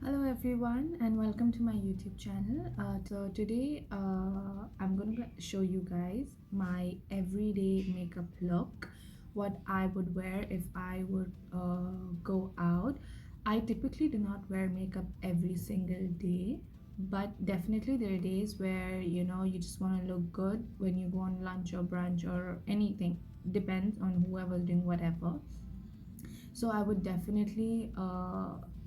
Hello everyone and welcome to my YouTube channel. So today I'm going to show you guys my everyday makeup look, what I would wear if I would go out. I typically do not wear makeup every single day, but definitely there are days where you just want to look good when you go on lunch or brunch or anything. Depends on whoever's doing whatever. So I would definitely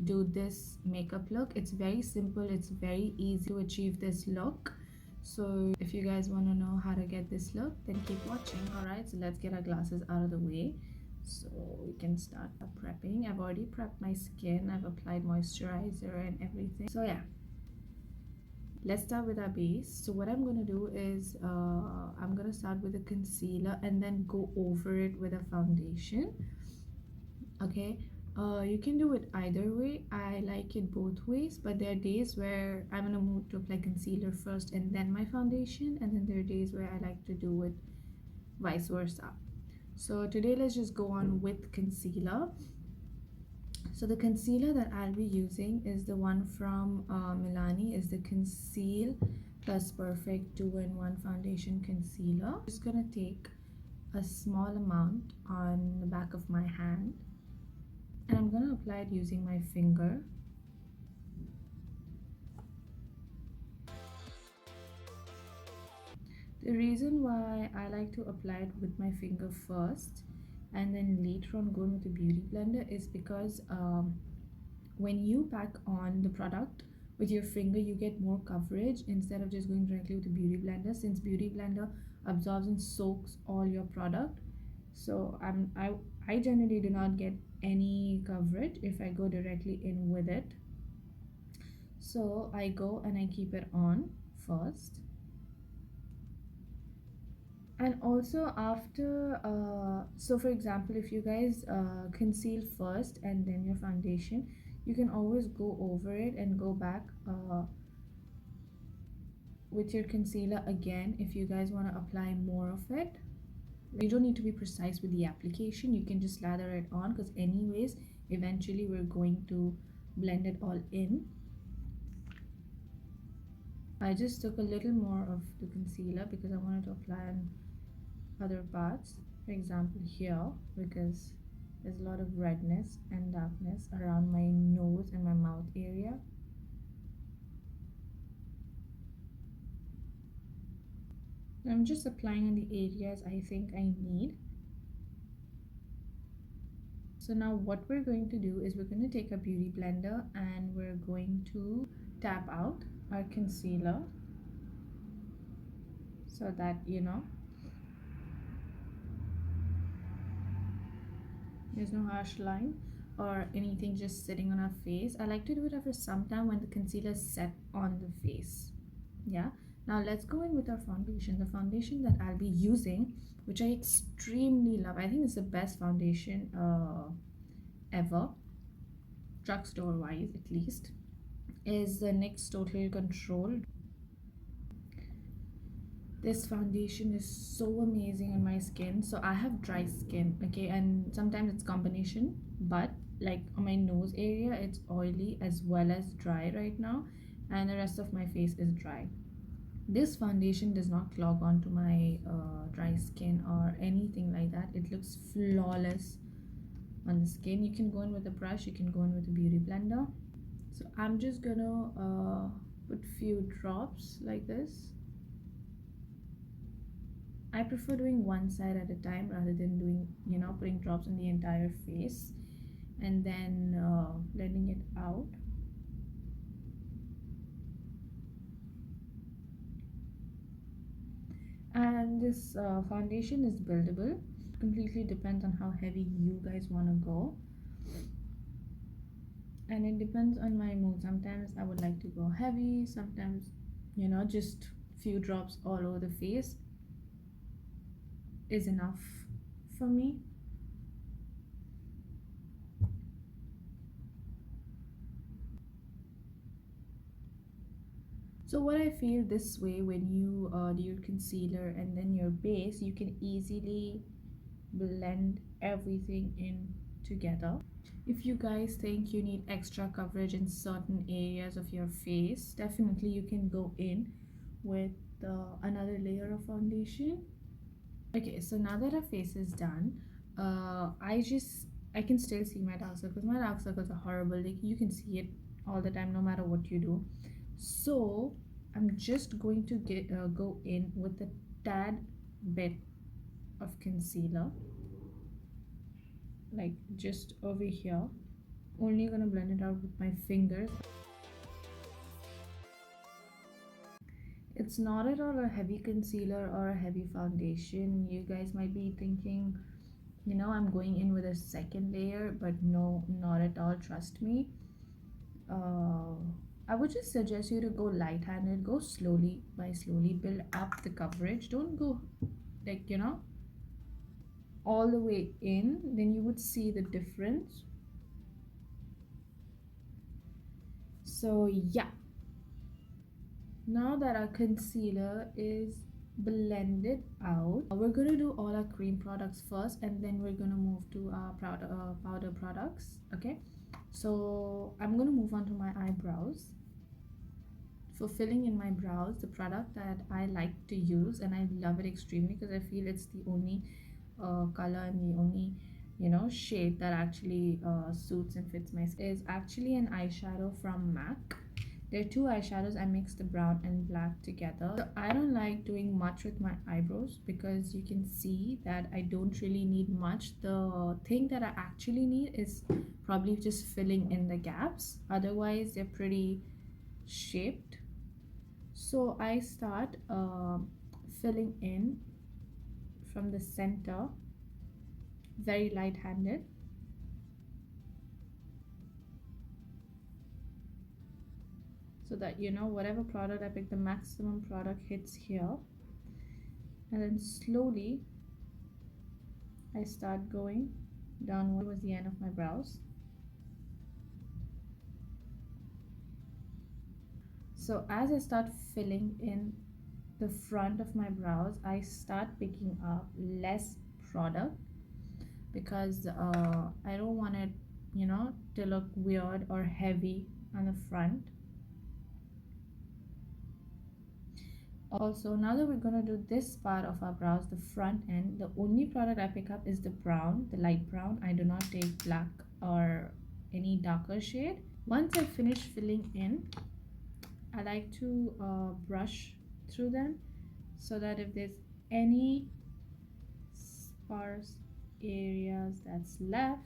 do this makeup look. It's very simple, it's very easy to achieve this look. So if you guys want to know how to get this look, then keep watching. All right, so let's get our glasses out of the way so we can start prepping. I've already prepped my skin, I've applied moisturizer and everything. So yeah, let's start with our base. So what I'm going to do is I'm going to start with a concealer and then go over it with a foundation. Okay, you can do it either way. I like it both ways, but there are days where I'm in a mood to apply concealer first and then my foundation, and then there are days where I like to do it vice versa. So today let's just go on with concealer. So the concealer that I'll be using is the one from Milani, is the Conceal Plus Perfect 2-in-1 Foundation Concealer. I'm just gonna take a small amount on the back of my hand and I'm going to apply it using my finger. The reason why I like to apply it with my finger first and then later on going with the beauty blender is because when you pack on the product with your finger, you get more coverage instead of just going directly with the beauty blender, since beauty blender absorbs and soaks all your product. So I generally do not get any coverage if I go directly in with it. So I go and I keep it on first, and also after so for example, if you guys conceal first and then your foundation, you can always go over it and go back with your concealer again if you guys want to apply more of it. You don't need to be precise with the application, you can just lather it on, because anyways eventually we're going to blend it all in. I just took a little more of the concealer because I wanted to apply on other parts, for example here, because there's a lot of redness and darkness around my nose and my mouth area. I'm just applying on the areas I think I need. So now what we're going to do is we're going to take a beauty blender and we're going to tap out our concealer so that there's no harsh line or anything just sitting on our face. I like to do it after some time when the concealer is set on the face. Yeah, now let's go in with our foundation. The foundation that I'll be using, which I extremely love, I think it's the best foundation ever, drugstore wise at least, is the NYX Total Control. This foundation is so amazing on my skin. So I have dry skin, okay, and sometimes it's combination, but like on my nose area it's oily as well as dry right now, and the rest of my face is dry. This foundation does not clog onto my dry skin or anything like that. It looks flawless on the skin. You can go in with a brush, you can go in with a beauty blender. So I'm just gonna put few drops like this. I prefer doing one side at a time rather than doing putting drops on the entire face and then blending it out. And this foundation is buildable, completely depends on how heavy you guys want to go, and it depends on my mood. Sometimes I would like to go heavy, sometimes just few drops all over the face is enough for me. So what I feel this way, when you do your concealer and then your base, you can easily blend everything in together. If you guys think you need extra coverage in certain areas of your face, definitely you can go in with another layer of foundation. Okay, so now that our face is done, I can still see my dark circles. My dark circles are horrible. Like, you can see it all the time, no matter what you do. So I'm just going to go in with a tad bit of concealer, like just over here. Only gonna blend it out with my fingers. It's not at all a heavy concealer or a heavy foundation. You guys might be thinking, I'm going in with a second layer, but no, not at all. Trust me. I would just suggest you to go light-handed. Go slowly by slowly. Build up the coverage. Don't go like, all the way in. Then you would see the difference. So yeah. Now that our concealer is blended out, we're gonna do all our cream products first, and then we're gonna move to our powder products. Okay, so I'm gonna move on to my eyebrows. For filling in my brows, the product that I like to use, and I love it extremely because I feel it's the only color and the only shade that actually suits and fits my skin, is actually an eyeshadow from MAC. There are two eyeshadows. I mix the brown and black together. So I don't like doing much with my eyebrows because you can see that I don't really need much. The thing that I actually need is probably just filling in the gaps. Otherwise, they're pretty shaped. So I start filling in from the center, very light-handed. So that whatever product I pick, the maximum product hits here, and then slowly I start going downward towards the end of my brows. So as I start filling in the front of my brows, I start picking up less product because I don't want it to look weird or heavy on the front. Also, now that we're going to do this part of our brows, the front end, the only product I pick up is the brown, the light brown. I do not take black or any darker shade. Once I finish filling in, I like to brush through them so that if there's any sparse areas that's left,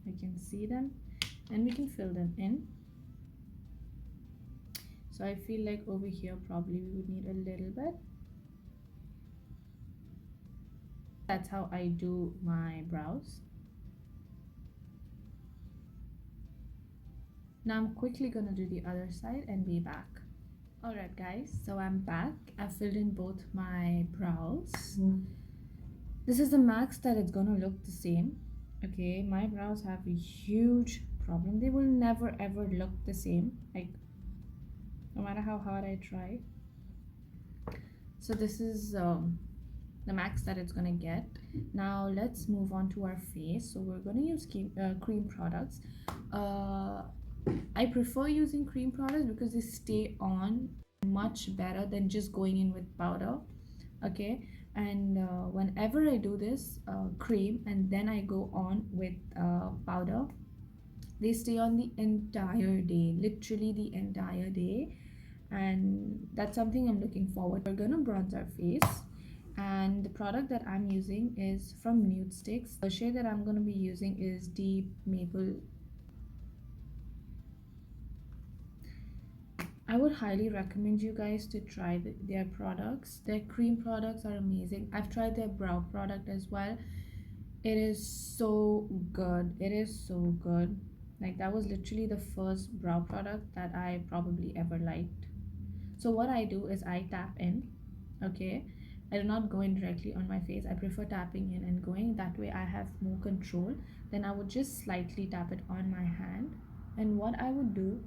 I can see them and we can fill them in. So I feel like over here probably we would need a little bit. That's how I do my brows. Now I'm quickly gonna do the other side and be back. Alright guys, so I'm back. I filled in both my brows. This is the max that it's gonna look the same. Okay, my brows have a huge problem. They will never ever look the same, like no matter how hard I try. So this is the max that it's gonna get. Now let's move on to our face. So we're gonna use cream products. I prefer using cream products because they stay on much better than just going in with powder. Okay, and whenever I do this cream and then I go on with powder, they stay on the entire day, literally the entire day, and that's something I'm looking forward to. We're gonna bronze our face, and the product that I'm using is from Nudestix. The shade that I'm gonna be using is Deep Maple. I would highly recommend you guys to try their products. Their cream products are amazing. I've tried their brow product as well. It is so good. It is so good. Like, that was literally the first brow product that I probably ever liked. So what I do is I tap in. Okay, I do not go in directly on my face. I prefer tapping in and going. That way I have more control. Then I would just slightly tap it on my hand, and what I would do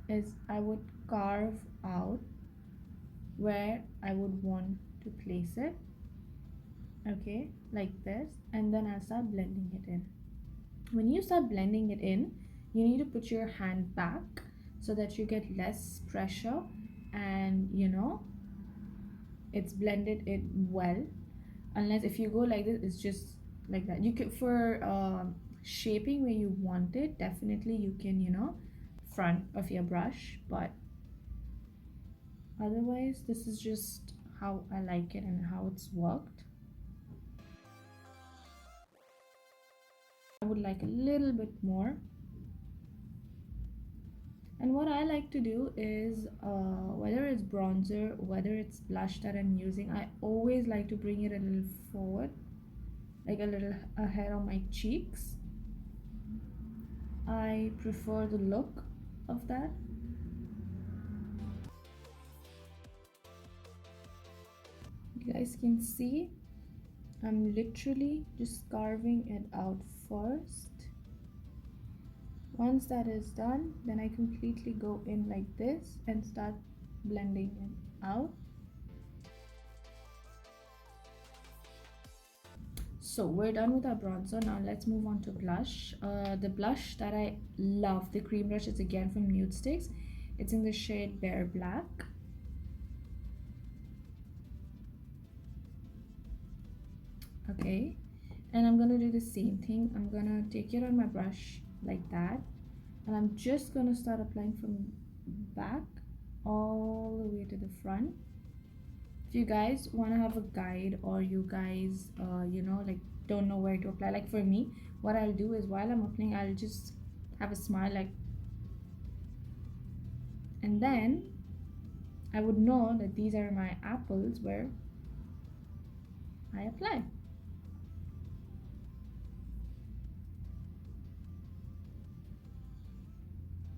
is I would carve out where I would want to place it. Okay, like this, and then I'll start blending it in. When you start blending it in, you need to put your hand back so that you get less pressure, and it's blended in well. Unless if you go like this, it's just like that. You could, for shaping where you want it, definitely you can front of your brush, but otherwise this is just how I like it and how it's worked. I would like a little bit more. And what I like to do is, whether it's bronzer, whether it's blush that I'm using, I always like to bring it a little forward, like a little ahead on my cheeks. I prefer the look of that. You guys can see I'm literally just carving it out first. Once that is done, then I completely go in like this and start blending it out. So we're done with our bronzer. Now let's move on to blush. The blush that I love, the cream brush, is again from Nudestix. It's in the shade Bare Black. Okay, and I'm gonna do the same thing. I'm gonna take it on my brush like that, and I'm just gonna start applying from back all the way to the front. If you guys want to have a guide, or you guys like don't know where to apply, like for me, what I'll do is while I'm applying, I'll just have a smile like, and then I would know that these are my apples where I apply.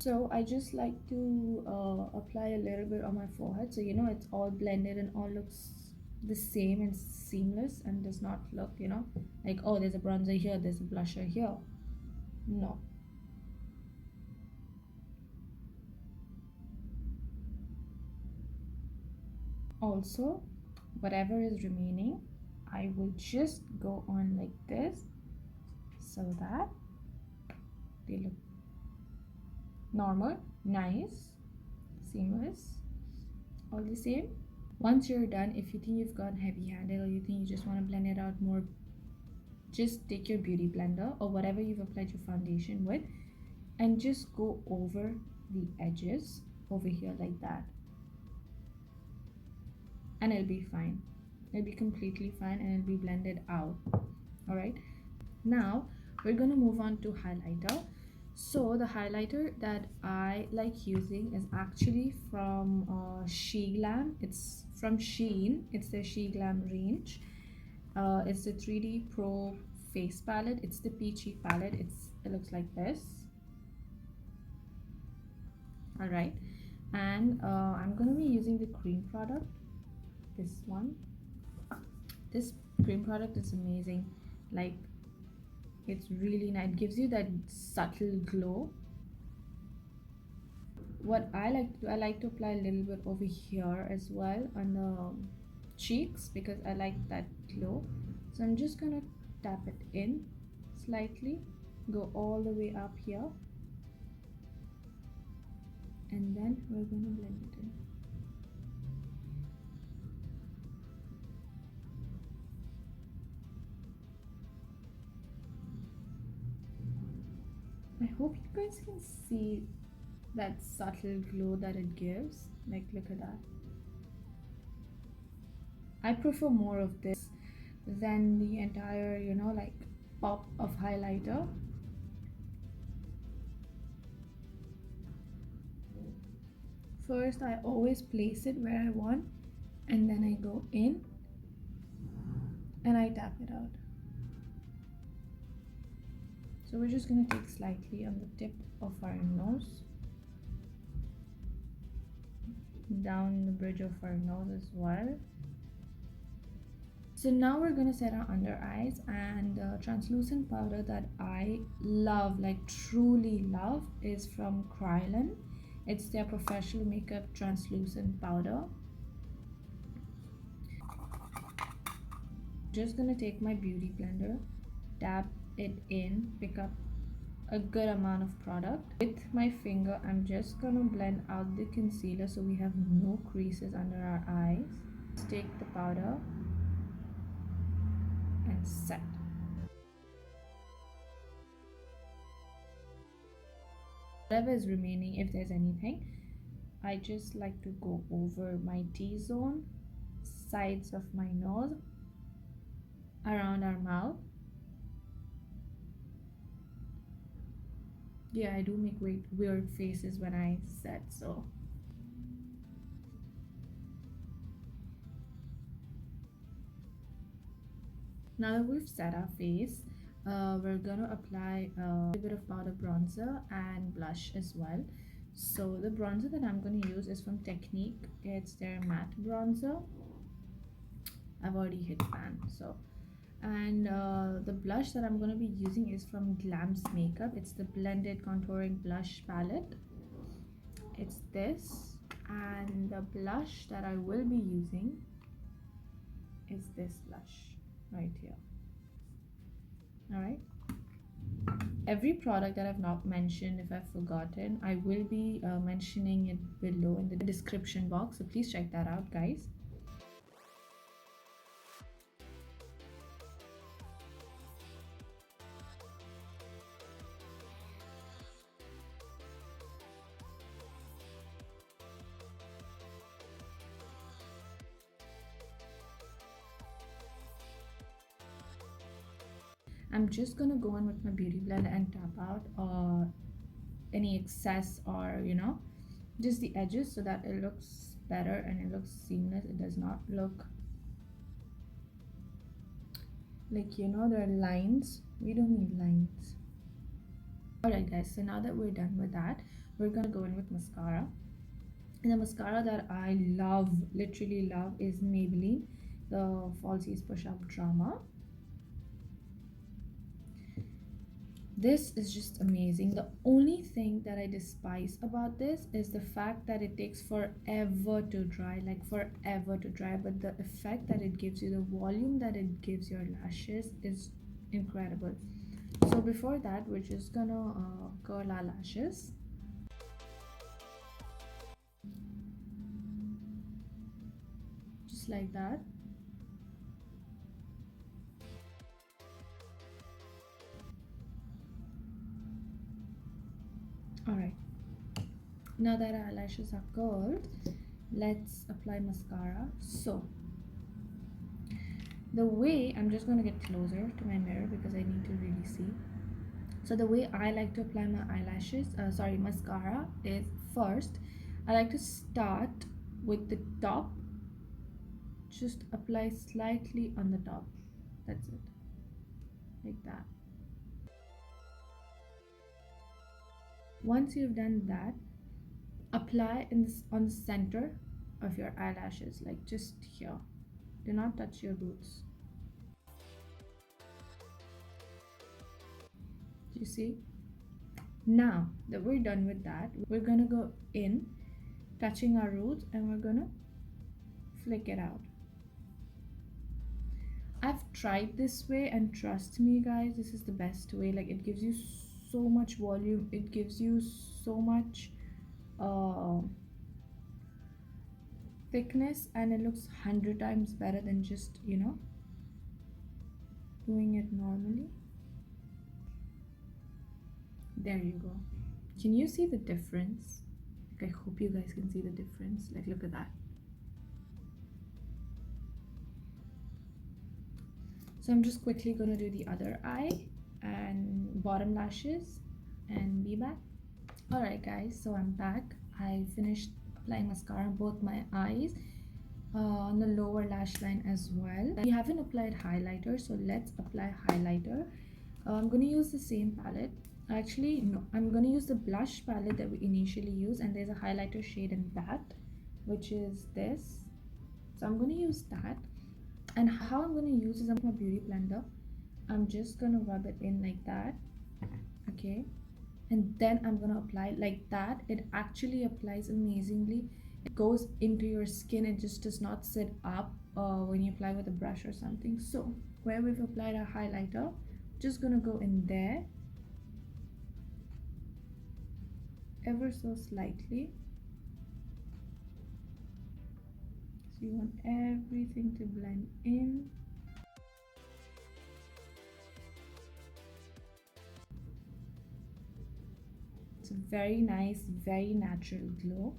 So I just like to apply a little bit on my forehead, so it's all blended and all looks the same and seamless, and does not look like, oh, there's a bronzer here, there's a blusher here. No. Also, whatever is remaining, I will just go on like this so that they look normal, nice, seamless, all the same. Once you're done, if you think you've got heavy-handed, or you think you just want to blend it out more, just take your beauty blender or whatever you've applied your foundation with, and just go over the edges over here like that, and it'll be fine. It'll be completely fine, and it'll be blended out. All right, now we're gonna move on to highlighter. So the highlighter that I like using is actually from SHEGLAM. It's from Shein. It's the SHEGLAM range. It's the 3D Pro face palette. It's the peachy palette. It looks like this. All right, and I'm gonna be using the cream product. This one. This cream product is amazing. Like, it's really nice. It gives you that subtle glow. What I like to do, I like to apply a little bit over here as well on the cheeks, because I like that glow. So I'm just gonna tap it in slightly, go all the way up here, and then we're gonna blend it in. I hope you guys can see that subtle glow that it gives. Like, look at that. I prefer more of this than the entire like pop of highlighter. First, I always place it where I want, and then I go in and I tap it out. So we're just going to take slightly on the tip of our nose, down the bridge of our nose as well. So now we're going to set our under eyes, and the translucent powder that I love, like truly love, is from Kryolan. It's their professional makeup translucent powder. Just gonna take my beauty blender, tap it in, pick up a good amount of product. With my finger, I'm just gonna blend out the concealer so we have no creases under our eyes. Just take the powder and set. Whatever is remaining, if there's anything, I just like to go over my T-zone, sides of my nose, around our mouth. Yeah, I do make weird faces when I set, so. Now that we've set our face, we're gonna apply a bit of powder bronzer and blush as well. So the bronzer that I'm gonna use is from Technic. It's their matte bronzer. I've already hit pan, so. And the blush that I'm going to be using is from Glam's Makeup. It's the blended contouring blush palette. It's this, and the blush that I will be using is this blush right here. All right, every product that I've not mentioned, if I've forgotten, I will be mentioning it below in the description box, so please check that out, guys. I'm just gonna go in with my beauty blender and tap out any excess, or just the edges, so that it looks better and it looks seamless. It does not look like there are lines. We don't need lines. Alright guys, so now that we're done with that, we're gonna go in with mascara. And the mascara that I love, literally love, is Maybelline, the Falsies Push Up Drama. This is just amazing. The only thing that I despise about this is the fact that it takes forever to dry, like forever to dry, but the effect that it gives you, the volume that it gives your lashes is incredible. So before that, we're just gonna curl our lashes. Just like that. Alright, now that our lashes are curled, let's apply mascara. So the way, I'm just going to get closer to my mirror because I need to really see. So the way I like to apply my mascara is, first I like to start with the top, just apply slightly on the top. That's it, like that. Once you've done that, apply on the center of your eyelashes, like just here. Do not touch your roots. Do you see? Now that we're done with that, we're gonna go in, touching our roots, and we're gonna flick it out. I've tried this way, and trust me guys, this is the best way. Like, it gives you so much volume, it gives you so much thickness, and it looks 100 times better than just doing it normally. There you go. Can you see the difference? Like, I hope you guys can see the difference. Like, look at that. So I'm just quickly gonna do the other eye and bottom lashes and be back. Alright guys, so I'm back. I finished applying mascara on both my eyes, on the lower lash line as well. We haven't applied highlighter, so let's apply highlighter. I'm going to use the same palette. Actually no, I'm going to use the blush palette that we initially used, and there's a highlighter shade in that, which is this. So I'm going to use that, and how I'm going to use is, I'm my beauty blender. I'm just going to rub it in like that, okay, and then I'm going to apply like that. It actually applies amazingly. It goes into your skin, it just does not sit up when you apply with a brush or something. So where we've applied our highlighter, just gonna go in there ever so slightly. So you want everything to blend in. It's a very nice, very natural glow.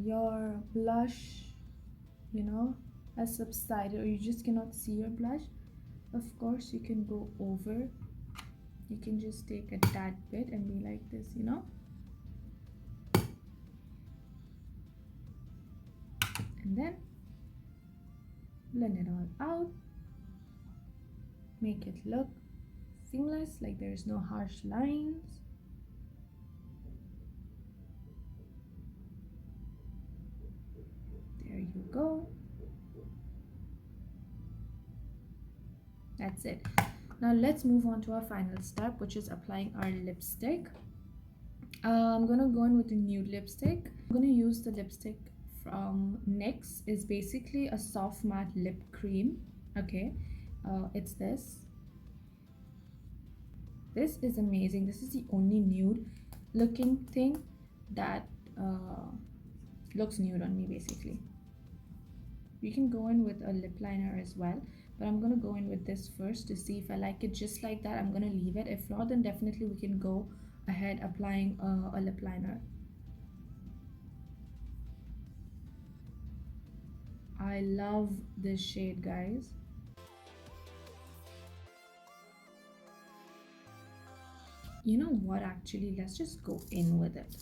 Your blush, you know, has subsided, or you just cannot see your blush, of course you can go over. You can just take a tad bit and be like this, you know, and then blend it all out. Make it look seamless, like there's no harsh lines. There you go. That's it. Now let's move on to our final step, which is applying our lipstick. I'm gonna go in with a nude lipstick. I'm gonna use the lipstick from NYX. It's basically a soft matte lip cream. Okay, it's this. This is amazing. This is the only nude looking thing that looks nude on me, basically. You can go in with a lip liner as well, but I'm gonna go in with this first to see if I like it just like that. I'm gonna leave it. If not, then definitely we can go ahead applying a lip liner. I love this shade, guys. You know what, actually, let's just go in with it.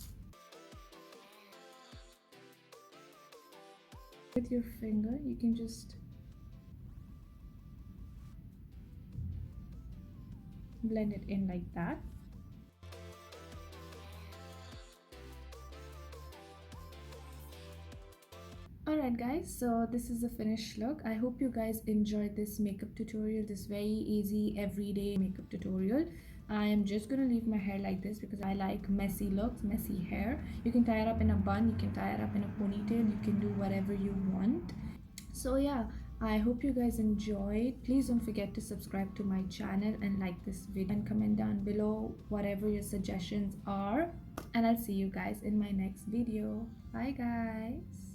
With your finger, you can just blend it in like that. Alright guys, so this is the finished look. I hope you guys enjoyed this makeup tutorial, this very easy everyday makeup tutorial. I am just gonna leave my hair like this because I like messy looks, messy hair. You can tie it up in a bun, you can tie it up in a ponytail, you can do whatever you want. So yeah, I hope you guys enjoyed. Please don't forget to subscribe to my channel and like this video and comment down below whatever your suggestions are. And I'll see you guys in my next video. Bye guys.